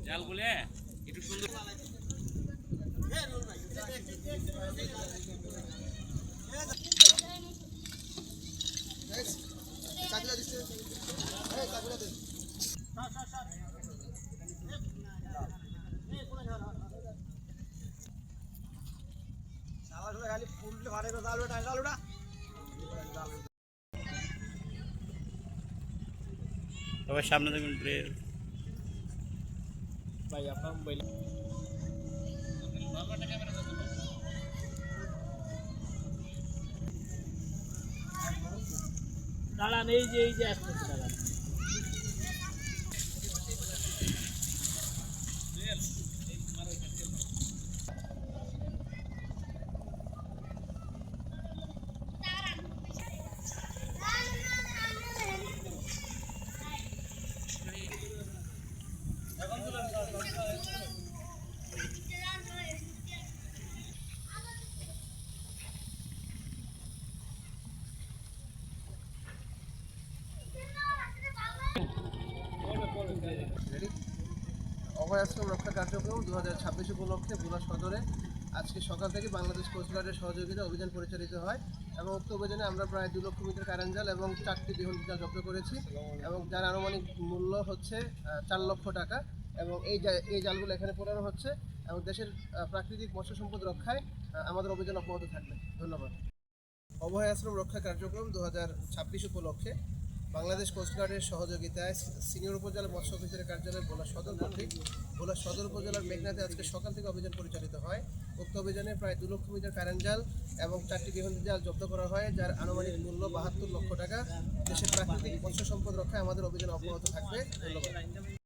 জাল বলে একটু সুন্দর সবাই সামনে দেখুন ভাই আপনার মোবাইল দাঁড়ান এই যে আসতেছে দাঁড়ান অভয় আশ্রম রক্ষা কার্যক্রম 2026 উপলক্ষে ভোলা সদরে আজকে সকাল থেকে বাংলাদেশ কোস্টগার্ডের সহযোগিতা অভিযান পরিচালিত হয় এবং উক্ত অভিযানে আমরা প্রায় 2 লক্ষ মিটার কারেন্ট জাল এবং 4টি দ্বিঘণ্টা জাল জব্দ করেছি এবং যার আনুমানিক মূল্য হচ্ছে 4 লক্ষ টাকা এবং এই জালগুলো এখানে পোড়ানো হচ্ছে এবং দেশের প্রাকৃতিক মৎস্য সম্পদ রক্ষায় আমাদের অভিযান অব্যাহত থাকবে। ধন্যবাদ। অভয় আশ্রম রক্ষা কার্যক্রম 2026 উপলক্ষে বাংলাদেশ কোস্টগার্ডের সহযোগিতায় সিনিয়র উপজেলা মৎস্য অফিসারের কার্যালয় ভোলা সদর কর্তৃক ভোলা সদর উপজেলার মেঘনাতে আজকে সকাল থেকে অভিযান পরিচালিত হয়। উক্ত অভিযানে প্রায় 2 লক্ষ মিটার কারেন্ট জাল এবং 4টি দ্বিঘণ্টা জাল জব্দ করা হয় যার আনুমানিক মূল্য 72 লক্ষ টাকা। দেশের প্রাকৃতিক মৎস্য সম্পদ রক্ষায় আমাদের অভিযান অব্যাহত থাকবে। ধন্যবাদ।